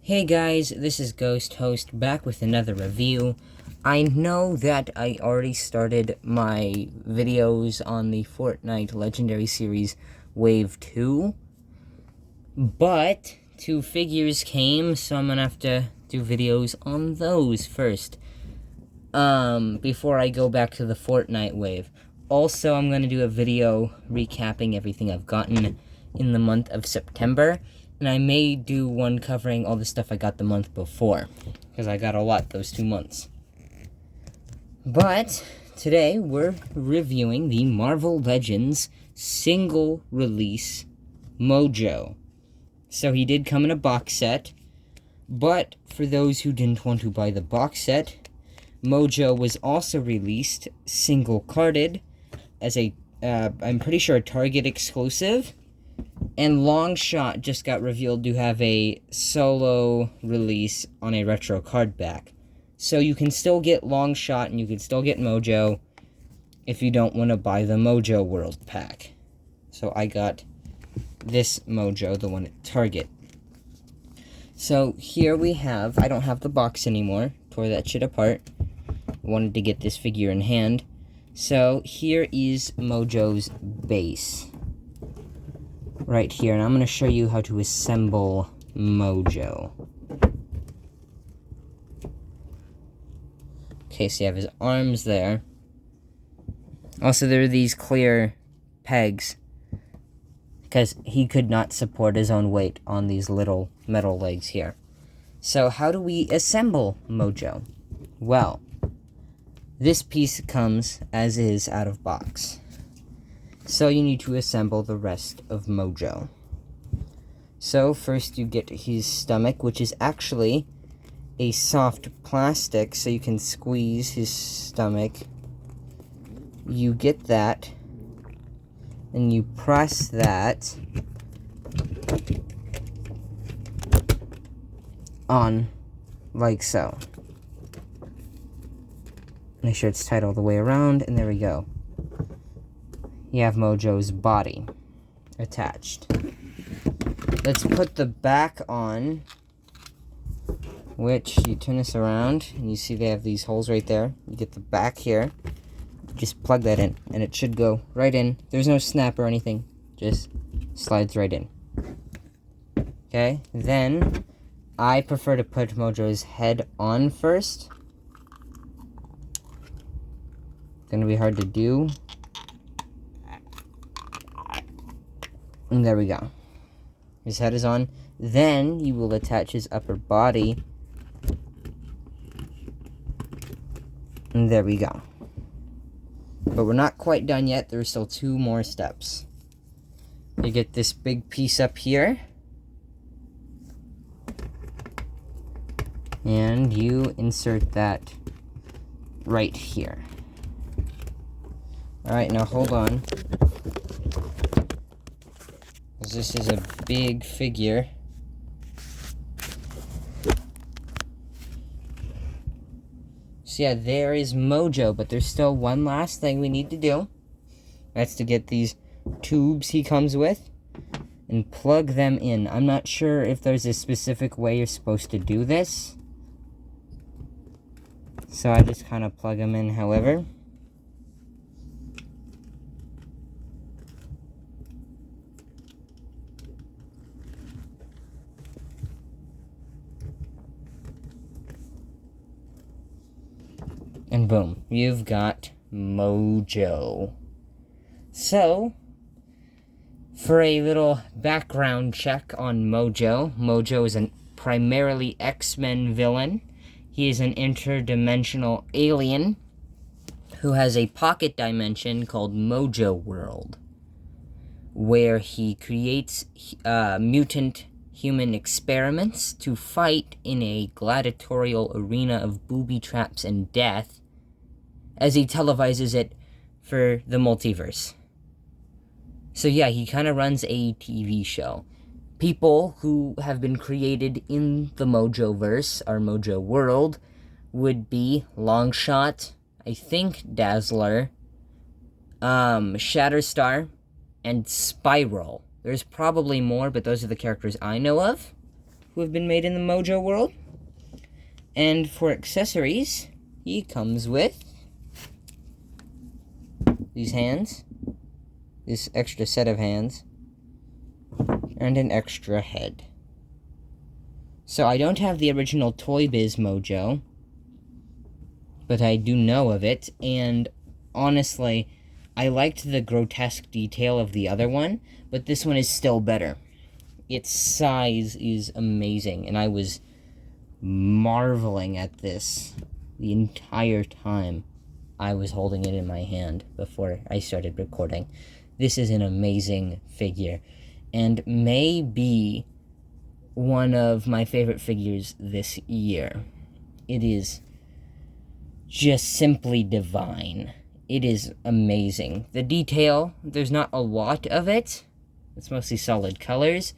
Hey guys, this is Ghost Host back with another review. I know that I already started my videos on the Fortnite Legendary Series Wave 2, but 2 figures came, so I'm gonna have to do videos on those first, before I go back to the Fortnite wave. Also, I'm gonna do a video recapping everything I've gotten in the month of September. And I may do one covering all the stuff I got the month before, because I got a lot those 2 months. But today we're reviewing the Marvel Legends single release MOJO. So he did come in a box set, but for those who didn't want to buy the box set, MOJO was also released single carded as a, I'm pretty sure a Target exclusive. And Longshot just got revealed to have a solo release on a retro card back. So you can still get Longshot and you can still get MOJO if you don't want to buy the MOJO World pack. So I got this MOJO, the one at Target. So here we have, I don't have the box anymore, tore that shit apart. Wanted to get this figure in hand. So here is MOJO's base. Right here, and I'm going to show you how to assemble MOJO. Okay, so you have his arms there. Also, there are these clear pegs, because he could not support his own weight on these little metal legs here. So how do we assemble MOJO? Well, this piece comes as is out of box. So you need to assemble the rest of MOJO. So first you get his stomach, which is actually a soft plastic, so you can squeeze his stomach. You get that, and you press that on like so. Make sure it's tight all the way around, and there we go. You have MOJO's body attached. Let's put the back on, which you turn this around, and you see they have these holes right there. You get the back here, just plug that in, and it should go right in. There's no snap or anything, just slides right in. Okay, then I prefer to put MOJO's head on first. Gonna be hard to do. And there we go. His head is on. Then you will attach his upper body. And there we go. But we're not quite done yet. There's still 2 more steps. You get this big piece up here. And you insert that right here. Alright, now hold on. This is a big figure. So yeah, there is MOJO, but there's still one last thing we need to do. That's to get these tubes he comes with and plug them in. I'm not sure if there's a specific way you're supposed to do this, so I just kind of plug them in however. And boom, you've got MOJO. So, for a little background check on MOJO, MOJO is a primarily X-Men villain. He is an interdimensional alien who has a pocket dimension called MOJO World, where he creates mutant human experiments to fight in a gladiatorial arena of booby traps and death, as he televises it for the multiverse. So yeah, he kind of runs a TV show. People who have been created in the MOJO-verse, our MOJO world, would be Longshot, I think Dazzler, Shatterstar, and Spiral. There's probably more, but those are the characters I know of. who have been made in the MOJO world. And for accessories, he comes with these hands, this extra set of hands, and an extra head. So I don't have the original Toy Biz MOJO, but I do know of it, and honestly, I liked the grotesque detail of the other one, but this one is still better. Its size is amazing, and I was marveling at this the entire time I was holding it in my hand before I started recording. This is an amazing figure, and may be one of my favorite figures this year. It is just simply divine. It is amazing. The detail, there's not a lot of it. It's mostly solid colors,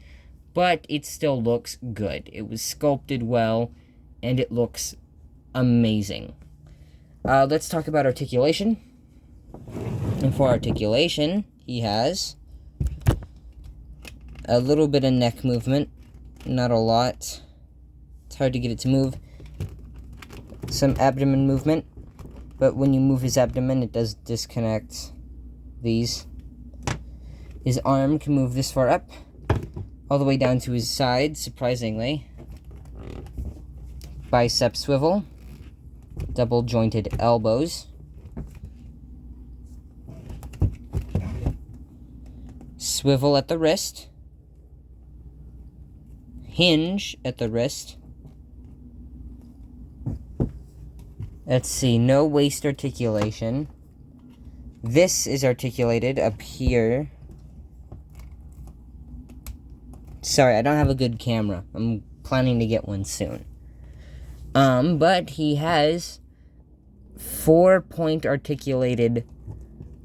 but it still looks good. It was sculpted well, and it looks amazing. Let's talk about articulation. And for articulation, he has a little bit of neck movement, not a lot. It's hard to get it to move. Some abdomen movement, but when you move his abdomen, it does disconnect these. His arm can move this far up, all the way down to his side, surprisingly. Bicep swivel, double jointed elbows, swivel at the wrist, hinge at the wrist. Let's see, no waist articulation. This is articulated up here. Sorry, I don't have a good camera. I'm planning to get one soon. But he has 4-point articulated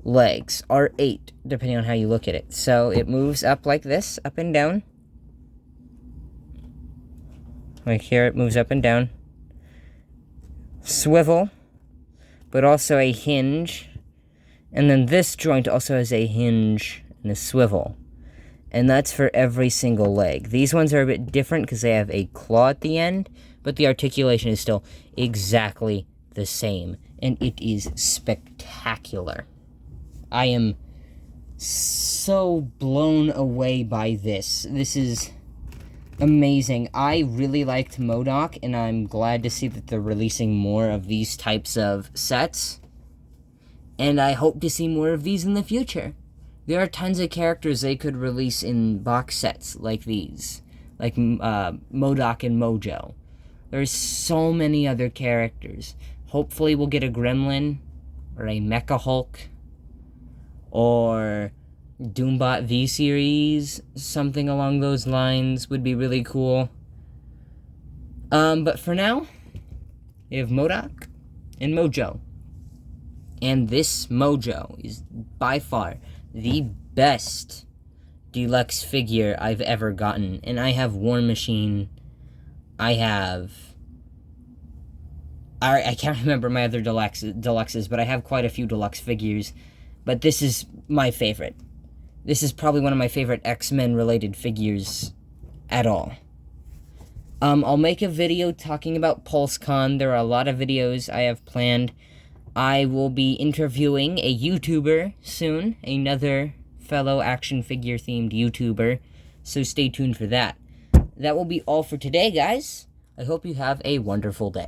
legs, or 8, depending on how you look at it. So it moves up like this, up and down. Like here, it moves up and down. Swivel, but also a hinge. And then this joint also has a hinge and a swivel. And that's for every single leg. These ones are a bit different because they have a claw at the end, but the articulation is still exactly the same, and it is spectacular. I am so blown away by this. This is amazing. I really liked MODOK, and I'm glad to see that they're releasing more of these types of sets, and I hope to see more of these in the future. There are tons of characters they could release in box sets like these, like MODOK and MOJO. There's so many other characters. Hopefully we'll get a Gremlin, or a Mecha Hulk, or Doombot V-Series, something along those lines would be really cool. But for now, we have MODOK and MOJO. And this MOJO is by far the best deluxe figure I've ever gotten. And I have War Machine. I can't remember my other deluxes, but I have quite a few deluxe figures. But this is my favorite. This is probably one of my favorite X-Men related figures at all. I'll make a video talking about PulseCon. There are a lot of videos I have planned. I will be interviewing a YouTuber soon, another fellow action figure themed YouTuber, so stay tuned for that. That will be all for today, guys. I hope you have a wonderful day.